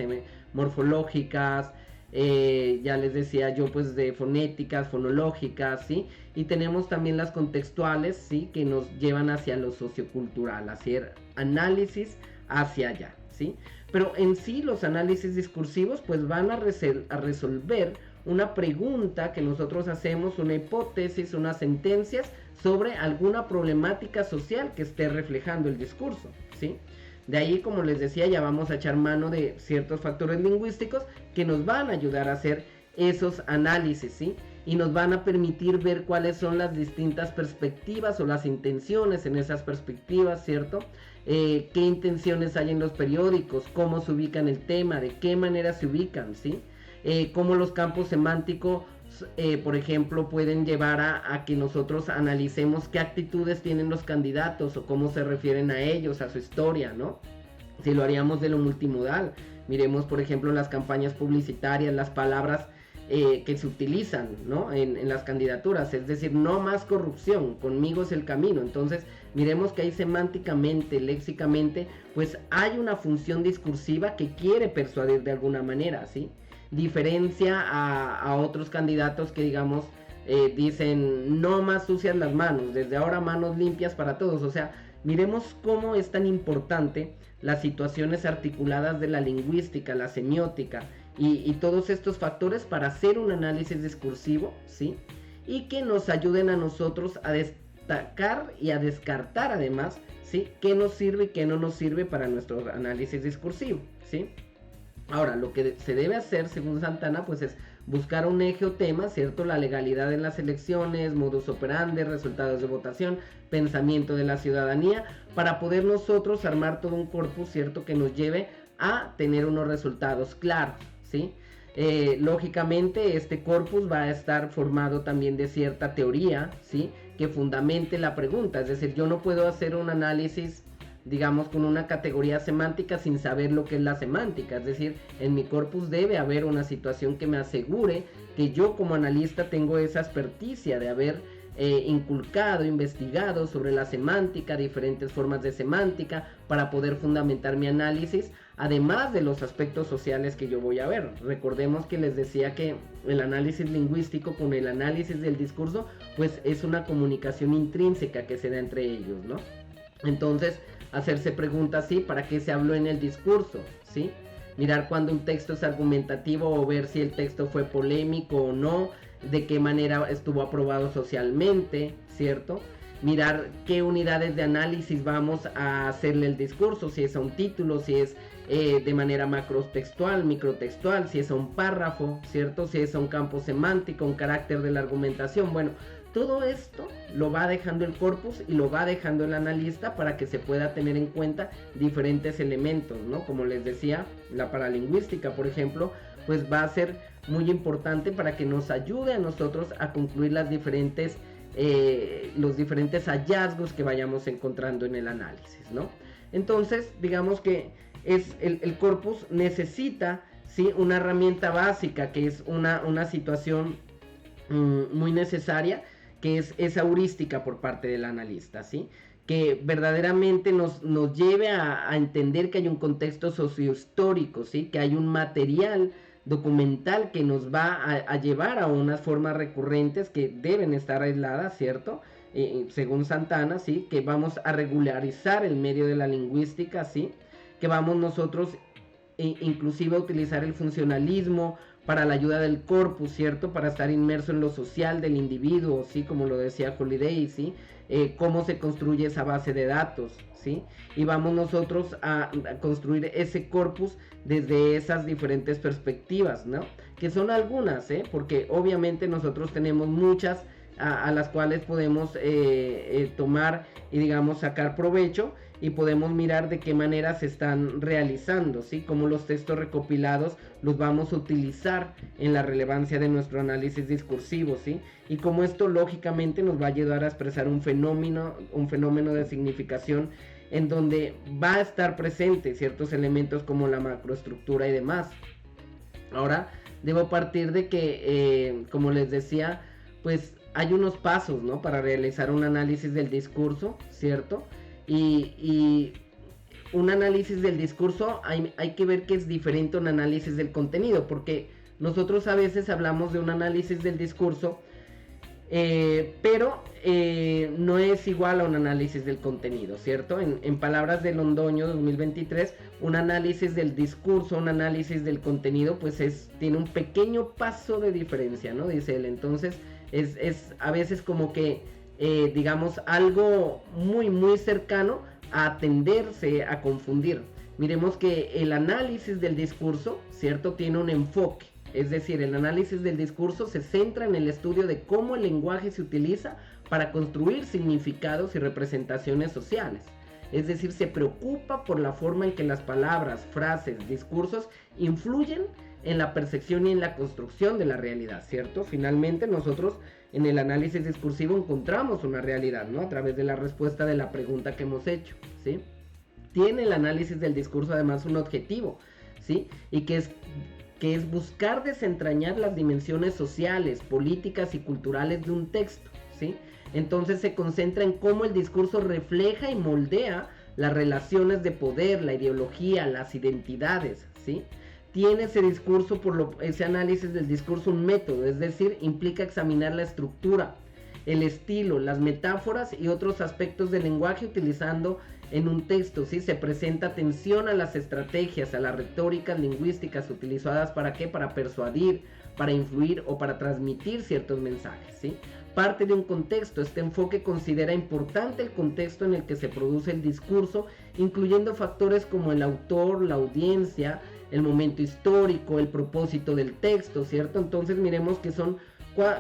morfológicas, ya les decía yo, pues de fonéticas, fonológicas, ¿sí? Y tenemos también las contextuales, ¿sí? Que nos llevan hacia lo sociocultural, hacer análisis hacia allá, ¿sí? Pero en sí los análisis discursivos pues van a resolver una pregunta que nosotros hacemos, una hipótesis, unas sentencias sobre alguna problemática social que esté reflejando el discurso, ¿sí? De ahí, como les decía, ya vamos a echar mano de ciertos factores lingüísticos que nos van a ayudar a hacer esos análisis, ¿sí? Y nos van a permitir ver cuáles son las distintas perspectivas o las intenciones en esas perspectivas, ¿cierto? Qué intenciones hay en los periódicos, cómo se ubican el tema, de qué manera se ubican, ¿sí? Cómo los campos semánticos, por ejemplo, pueden llevar a que nosotros analicemos qué actitudes tienen los candidatos o cómo se refieren a ellos, a su historia, ¿no? Si lo haríamos de lo multimodal, miremos, por ejemplo, las campañas publicitarias, las palabras que se utilizan, ¿no? En las candidaturas, es decir, no más corrupción, conmigo es el camino. Entonces, miremos que ahí semánticamente, léxicamente, pues hay una función discursiva que quiere persuadir de alguna manera, ¿sí? Diferencia a otros candidatos que, digamos, dicen no más sucias las manos, desde ahora manos limpias para todos. O sea, miremos cómo es tan importante las situaciones articuladas de la lingüística, la semiótica y todos estos factores para hacer un análisis discursivo, ¿sí? Y que nos ayuden a nosotros a destacar y a descartar además, ¿sí? Qué nos sirve y qué no nos sirve para nuestro análisis discursivo, ¿sí? Ahora, lo que se debe hacer, según Santana, pues es buscar un eje o tema, ¿cierto? La legalidad en las elecciones, modus operandi, resultados de votación, pensamiento de la ciudadanía, para poder nosotros armar todo un corpus, ¿cierto? Que nos lleve a tener unos resultados claros, ¿sí? Lógicamente, este corpus va a estar formado también de cierta teoría, ¿sí? Que fundamente la pregunta, es decir, yo no puedo hacer un análisis, digamos, con una categoría semántica sin saber lo que es la semántica. Es decir, en mi corpus debe haber una situación que me asegure que yo como analista tengo esa experticia de haber inculcado, investigado sobre la semántica, diferentes formas de semántica, para poder fundamentar mi análisis, además de los aspectos sociales que yo voy a ver. Recordemos que les decía que el análisis lingüístico con el análisis del discurso, pues es una comunicación intrínseca que se da entre ellos, ¿no? Entonces, hacerse preguntas, ¿sí? ¿Para qué se habló en el discurso? ¿Sí? Mirar cuando un texto es argumentativo o ver si el texto fue polémico o no, de qué manera estuvo aprobado socialmente, ¿cierto? Mirar qué unidades de análisis vamos a hacerle el discurso, si es a un título, si es de manera macrotextual, microtextual, si es a un párrafo, ¿cierto? Si es a un campo semántico, un carácter de la argumentación. Bueno, todo esto lo va dejando el corpus y lo va dejando el analista para que se pueda tener en cuenta diferentes elementos, ¿no? Como les decía, la paralingüística, por ejemplo, pues va a ser muy importante para que nos ayude a nosotros a concluir los diferentes hallazgos que vayamos encontrando en el análisis, ¿no? Entonces, digamos que el corpus necesita, ¿sí?, una herramienta básica, que es una situación muy necesaria, que es esa heurística por parte del analista, ¿sí?, que verdaderamente nos lleve a entender que hay un contexto sociohistórico, ¿sí?, que hay un material documental que nos va a llevar a unas formas recurrentes que deben estar aisladas, ¿cierto? Según Santana, ¿sí?, que vamos a regularizar el medio de la lingüística, ¿sí?, que vamos nosotros inclusive a utilizar el funcionalismo para la ayuda del corpus, ¿cierto?, para estar inmerso en lo social del individuo, ¿sí?, como lo decía Holiday, ¿sí?, cómo se construye esa base de datos, ¿sí?, y vamos nosotros a construir ese corpus desde esas diferentes perspectivas, ¿no?, que son algunas, porque obviamente nosotros tenemos muchas a las cuales podemos tomar y, digamos, sacar provecho, y podemos mirar de qué manera se están realizando, ¿sí?, cómo los textos recopilados los vamos a utilizar en la relevancia de nuestro análisis discursivo, ¿sí?, y cómo esto lógicamente nos va a ayudar a expresar un fenómeno de significación en donde va a estar presente ciertos elementos como la macroestructura y demás. Ahora debo partir de que, como les decía, pues hay unos pasos, ¿no?, para realizar un análisis del discurso, ¿cierto? Y un análisis del discurso hay que ver que es diferente a un análisis del contenido, porque nosotros a veces hablamos de un análisis del discurso, pero no es igual a un análisis del contenido, ¿cierto? En palabras de Londoño 2023, un análisis del discurso, un análisis del contenido, pues tiene un pequeño paso de diferencia, ¿no?, dice él. Entonces es a veces como que digamos algo muy muy cercano a tenderse a confundir. Miremos que el análisis del discurso, ¿cierto?, tiene un enfoque. Es decir, el análisis del discurso se centra en el estudio de cómo el lenguaje se utiliza para construir significados y representaciones sociales. Es decir, se preocupa por la forma en que las palabras, frases, discursos influyen en la percepción y en la construcción de la realidad, ¿cierto? Finalmente nosotros en el análisis discursivo encontramos una realidad, ¿no?, a través de la respuesta de la pregunta que hemos hecho, ¿sí? Tiene el análisis del discurso además un objetivo, ¿sí?, y que es buscar desentrañar las dimensiones sociales, políticas y culturales de un texto, ¿sí? Entonces se concentra en cómo el discurso refleja y moldea las relaciones de poder, la ideología, las identidades, ¿sí? Tiene ese discurso, ese análisis del discurso, un método, es decir, implica examinar la estructura, el estilo, las metáforas y otros aspectos del lenguaje utilizando en un texto, ¿sí? Se presenta atención a las estrategias, a las retóricas lingüísticas utilizadas ¿para qué? Para persuadir, para influir o para transmitir ciertos mensajes, ¿sí? Parte de un contexto. Este enfoque considera importante el contexto en el que se produce el discurso, incluyendo factores como el autor, la audiencia, el momento histórico, el propósito del texto, ¿cierto? Entonces miremos que son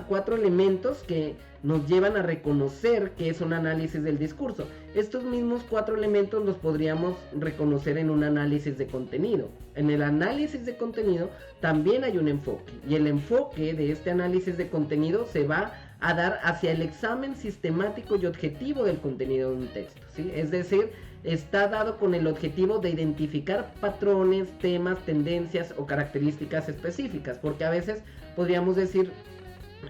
cuatro elementos que nos llevan a reconocer que es un análisis del discurso. Estos mismos cuatro elementos los podríamos reconocer en un análisis de contenido. En el análisis de contenido también hay un enfoque, y el enfoque de este análisis de contenido se va a dar hacia el examen sistemático y objetivo del contenido de un texto, ¿sí? Es decir, está dado con el objetivo de identificar patrones, temas, tendencias o características específicas, porque a veces podríamos decir,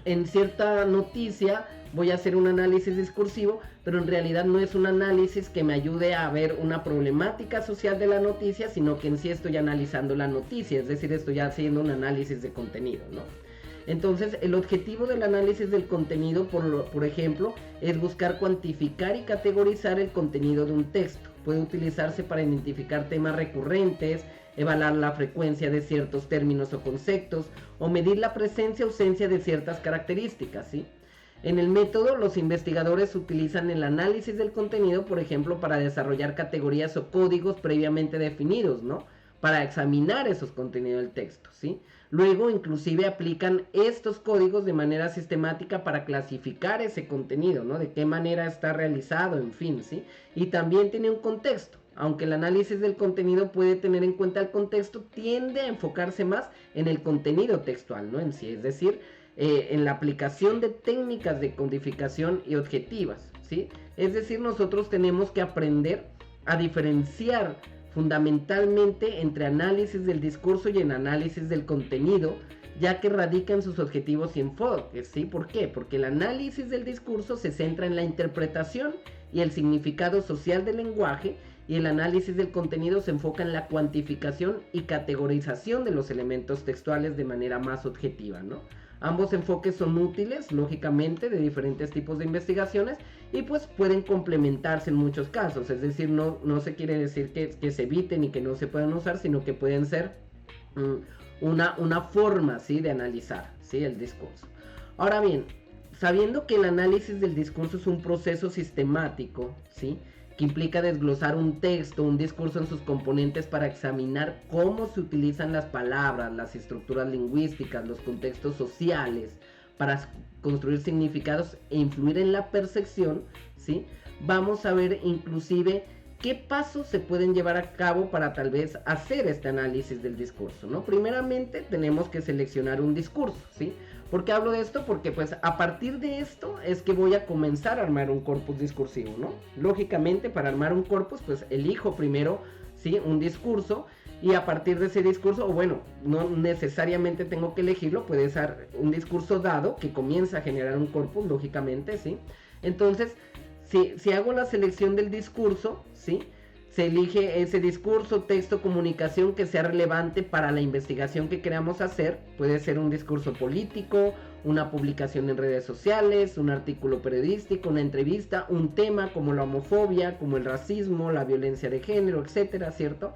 en cierta noticia voy a hacer un análisis discursivo, pero en realidad no es un análisis que me ayude a ver una problemática social de la noticia, sino que en sí estoy analizando la noticia, es decir, estoy haciendo un análisis de contenido, ¿no? Entonces, el objetivo del análisis del contenido, por ejemplo, es buscar cuantificar y categorizar el contenido de un texto. Puede utilizarse para identificar temas recurrentes, evaluar la frecuencia de ciertos términos o conceptos, o medir la presencia o ausencia de ciertas características, ¿sí? En el método, los investigadores utilizan el análisis del contenido, por ejemplo, para desarrollar categorías o códigos previamente definidos, ¿no?, para examinar esos contenidos del texto, ¿sí? Luego, inclusive, aplican estos códigos de manera sistemática para clasificar ese contenido, ¿no?, de qué manera está realizado, en fin, ¿sí? Y también tiene un contexto. Aunque el análisis del contenido puede tener en cuenta el contexto, tiende a enfocarse más en el contenido textual, ¿no?, en sí, es decir, en la aplicación de técnicas de codificación y objetivas, ¿sí? Es decir, nosotros tenemos que aprender a diferenciar fundamentalmente entre análisis del discurso y en análisis del contenido, ya que radican sus objetivos y enfoques, ¿sí? ¿Por qué? Porque el análisis del discurso se centra en la interpretación y el significado social del lenguaje, y el análisis del contenido se enfoca en la cuantificación y categorización de los elementos textuales de manera más objetiva, ¿no? Ambos enfoques son útiles, lógicamente, de diferentes tipos de investigaciones y pues pueden complementarse en muchos casos, es decir, no se quiere decir que se eviten y que no se puedan usar, sino que pueden ser una forma, ¿sí?, de analizar, ¿sí?, el discurso. Ahora bien, sabiendo que el análisis del discurso es un proceso sistemático, ¿sí?, que implica desglosar un texto, un discurso en sus componentes para examinar cómo se utilizan las palabras, las estructuras lingüísticas, los contextos sociales, para construir significados e influir en la percepción, ¿sí? Vamos a ver inclusive qué pasos se pueden llevar a cabo para tal vez hacer este análisis del discurso, ¿no? Primeramente tenemos que seleccionar un discurso, ¿sí? ¿Por qué hablo de esto? Porque pues a partir de esto es que voy a comenzar a armar un corpus discursivo, ¿no? Lógicamente, para armar un corpus pues elijo primero, ¿sí?, un discurso, y a partir de ese discurso, o bueno, no necesariamente tengo que elegirlo, puede ser un discurso dado que comienza a generar un corpus, lógicamente, ¿sí? Entonces, si hago la selección del discurso, ¿sí?, se elige ese discurso, texto, comunicación que sea relevante para la investigación que queramos hacer. Puede ser un discurso político, una publicación en redes sociales, un artículo periodístico, una entrevista, un tema como la homofobia, como el racismo, la violencia de género, etcétera, ¿cierto?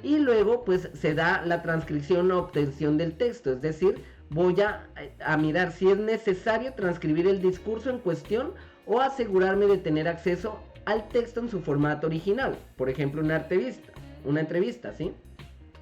Y luego pues se da la transcripción o obtención del texto, es decir, voy a mirar si es necesario transcribir el discurso en cuestión o asegurarme de tener acceso al texto en su formato original, por ejemplo una entrevista, ¿sí?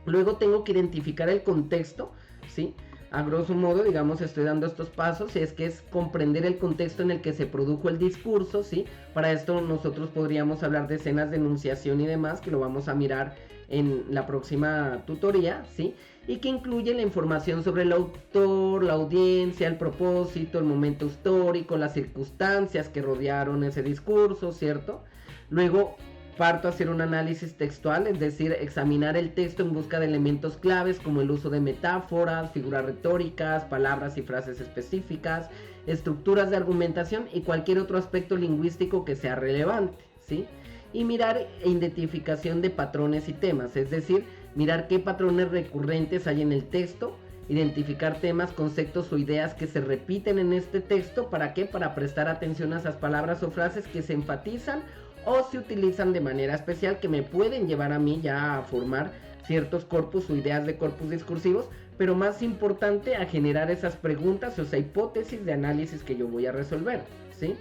Luego tengo que identificar el contexto, ¿sí? A grosso modo, digamos, estoy dando estos pasos, y es que es comprender el contexto en el que se produjo el discurso, ¿sí? Para esto nosotros podríamos hablar de escenas de enunciación y demás, que lo vamos a mirar en la próxima tutoría, ¿sí? Y que incluye la información sobre el autor, la audiencia, el propósito, el momento histórico, las circunstancias que rodearon ese discurso, ¿cierto? Luego parto a hacer un análisis textual, es decir, examinar el texto en busca de elementos claves como el uso de metáforas, figuras retóricas, palabras y frases específicas, estructuras de argumentación y cualquier otro aspecto lingüístico que sea relevante, ¿sí? Y mirar identificación de patrones y temas, es decir, mirar qué patrones recurrentes hay en el texto, identificar temas, conceptos o ideas que se repiten en este texto. ¿Para qué? Para prestar atención a esas palabras o frases que se enfatizan o se utilizan de manera especial, que me pueden llevar a mí ya a formar ciertos corpus o ideas de corpus discursivos, pero más importante, a generar esas preguntas o esa hipótesis de análisis que yo voy a resolver, ¿sí?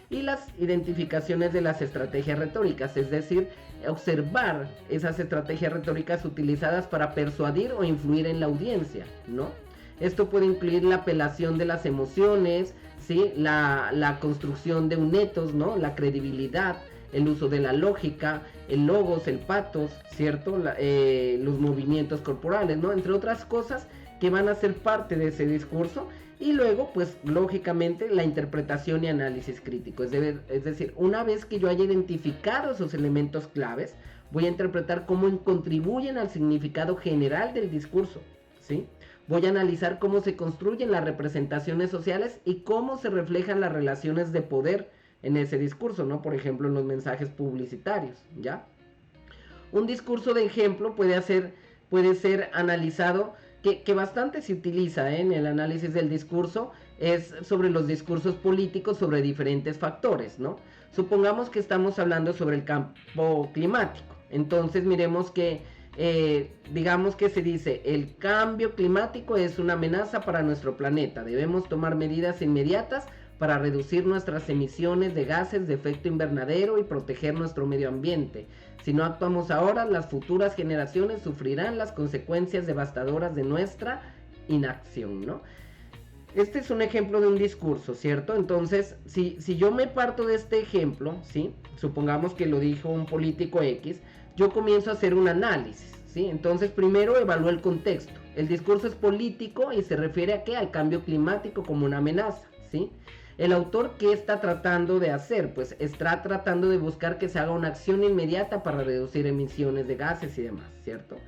Y las identificaciones de las estrategias retóricas, es decir, observar esas estrategias retóricas utilizadas para persuadir o influir en la audiencia, ¿no? Esto puede incluir la apelación de las emociones, ¿sí? La construcción de un etos, ¿no? La credibilidad, el uso de la lógica, el logos, el patos, ¿cierto? Los movimientos corporales, ¿no? Entre otras cosas que van a ser parte de ese discurso. Y luego, pues, lógicamente, la interpretación y análisis crítico. Es decir, una vez que yo haya identificado esos elementos claves, voy a interpretar cómo contribuyen al significado general del discurso, ¿sí? Voy a analizar cómo se construyen las representaciones sociales y cómo se reflejan las relaciones de poder en ese discurso, ¿no? Por ejemplo, en los mensajes publicitarios, ¿ya? Un discurso de ejemplo puede ser analizado, que bastante se utiliza en el análisis del discurso, es sobre los discursos políticos sobre diferentes factores, ¿no? Supongamos que estamos hablando sobre el campo climático. Entonces miremos que, digamos que se dice, el cambio climático es una amenaza para nuestro planeta. Debemos tomar medidas inmediatas para reducir nuestras emisiones de gases de efecto invernadero y proteger nuestro medio ambiente. Si no actuamos ahora, las futuras generaciones sufrirán las consecuencias devastadoras de nuestra inacción, ¿no? Este es un ejemplo de un discurso, ¿cierto? Entonces, si yo me parto de este ejemplo, ¿sí? Supongamos que lo dijo un político X, yo comienzo a hacer un análisis, ¿sí? Entonces, primero evalúo el contexto. El discurso es político y se refiere a ¿qué? Al cambio climático como una amenaza, ¿sí? El autor, ¿qué está tratando de hacer? Pues está tratando de buscar que se haga una acción inmediata para reducir emisiones de gases y demás, ¿cierto?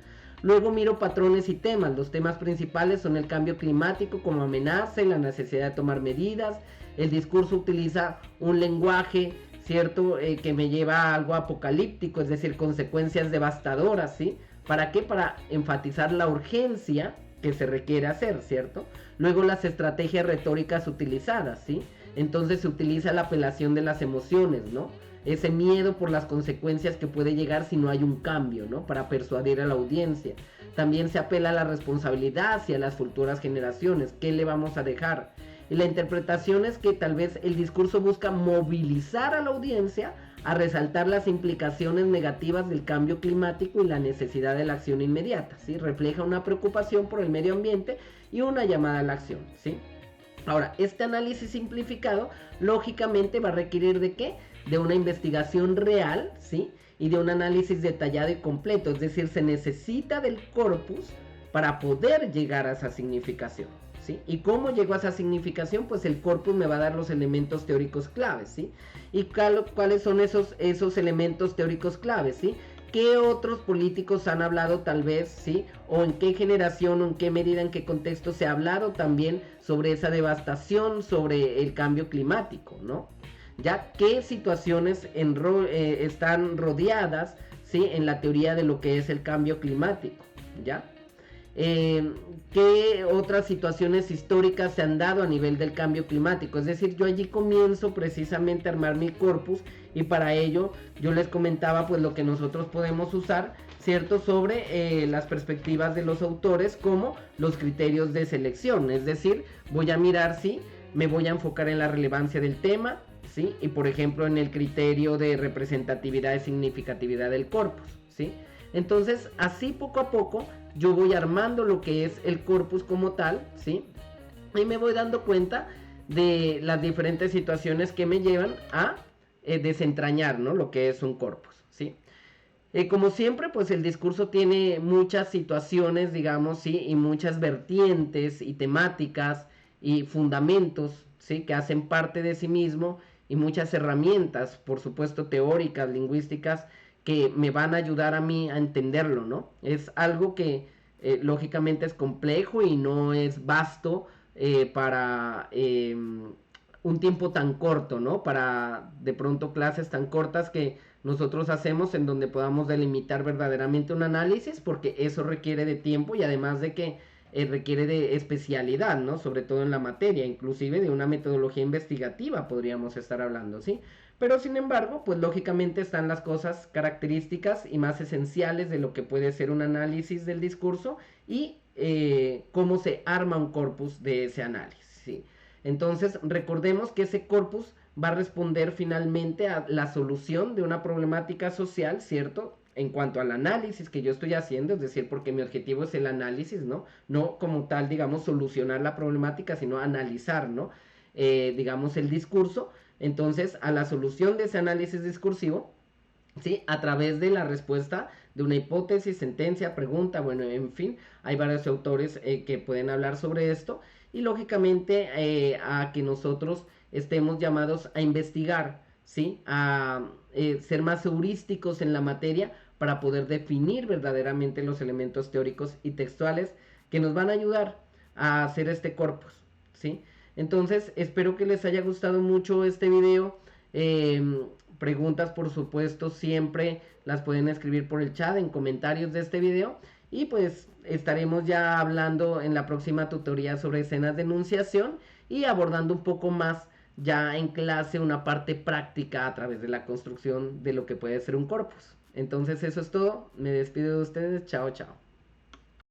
Luego miro patrones y temas. Los temas principales son el cambio climático como amenaza y la necesidad de tomar medidas. El discurso utiliza un lenguaje, ¿cierto? Que me lleva a algo apocalíptico, es decir, consecuencias devastadoras, ¿sí? ¿Para qué? Para enfatizar la urgencia que se requiere hacer, ¿cierto? Luego las estrategias retóricas utilizadas, ¿sí? Entonces se utiliza la apelación de las emociones, ¿no? Ese miedo por las consecuencias que puede llegar si no hay un cambio, ¿no? Para persuadir a la audiencia. También se apela a la responsabilidad hacia las futuras generaciones. ¿Qué le vamos a dejar? Y la interpretación es que tal vez el discurso busca movilizar a la audiencia a resaltar las implicaciones negativas del cambio climático y la necesidad de la acción inmediata, ¿sí? Refleja una preocupación por el medio ambiente y una llamada a la acción, ¿sí? Ahora, este análisis simplificado lógicamente va a requerir ¿de qué? De una investigación real, ¿sí? Y de un análisis detallado y completo, es decir, se necesita del corpus para poder llegar a esa significación, ¿sí? ¿Y cómo llego a esa significación? Pues el corpus me va a dar los elementos teóricos claves, ¿sí? ¿Y cuáles son esos elementos teóricos claves, ¿sí? ¿Qué otros políticos han hablado tal vez, sí? O en qué generación, o en qué medida, en qué contexto se ha hablado también sobre esa devastación, sobre el cambio climático, ¿no? Ya qué situaciones están rodeadas, ¿sí? En la teoría de lo que es el cambio climático, ¿ya? ¿Qué otras situaciones históricas se han dado a nivel del cambio climático? Es decir, yo allí comienzo precisamente a armar mi corpus y para ello yo les comentaba pues lo que nosotros podemos usar, ¿cierto? Sobre las perspectivas de los autores como los criterios de selección, es decir, voy a mirar si me voy a enfocar en la relevancia del tema, ¿sí? Y por ejemplo en el criterio de representatividad y significatividad del corpus, ¿sí? Entonces así poco a poco yo voy armando lo que es el corpus como tal, ¿sí? Y me voy dando cuenta de las diferentes situaciones que me llevan a desentrañar, ¿no? Lo que es un corpus, ¿sí? Como siempre, pues el discurso tiene muchas situaciones, digamos, ¿sí? Y muchas vertientes y temáticas y fundamentos, ¿sí? Que hacen parte de sí mismo y muchas herramientas, por supuesto, teóricas, lingüísticas, que me van a ayudar a mí a entenderlo, ¿no? Es algo que lógicamente es complejo y no es vasto para un tiempo tan corto, ¿no? Para de pronto clases tan cortas que nosotros hacemos en donde podamos delimitar verdaderamente un análisis, porque eso requiere de tiempo y además de que requiere de especialidad, ¿no? Sobre todo en la materia, inclusive de una metodología investigativa podríamos estar hablando, ¿sí? Pero sin embargo, pues lógicamente están las cosas características y más esenciales de lo que puede ser un análisis del discurso y cómo se arma un corpus de ese análisis, ¿sí? Entonces, recordemos que ese corpus va a responder finalmente a la solución de una problemática social, ¿cierto? En cuanto al análisis que yo estoy haciendo, es decir, porque mi objetivo es el análisis, ¿no? No como tal, digamos, solucionar la problemática, sino analizar, ¿no? Digamos, el discurso. Entonces, a la solución de ese análisis discursivo, ¿sí? A través de la respuesta de una hipótesis, sentencia, pregunta, bueno, en fin, hay varios autores que pueden hablar sobre esto y lógicamente a que nosotros estemos llamados a investigar, ¿sí? A ser más heurísticos en la materia para poder definir verdaderamente los elementos teóricos y textuales que nos van a ayudar a hacer este corpus, ¿sí? Entonces, espero que les haya gustado mucho este video. Preguntas, por supuesto, siempre las pueden escribir por el chat, en comentarios de este video. Y pues estaremos ya hablando en la próxima tutoría sobre escenas de enunciación y abordando un poco más ya en clase una parte práctica a través de la construcción de lo que puede ser un corpus. Entonces eso es todo. Me despido de ustedes. Chao, chao.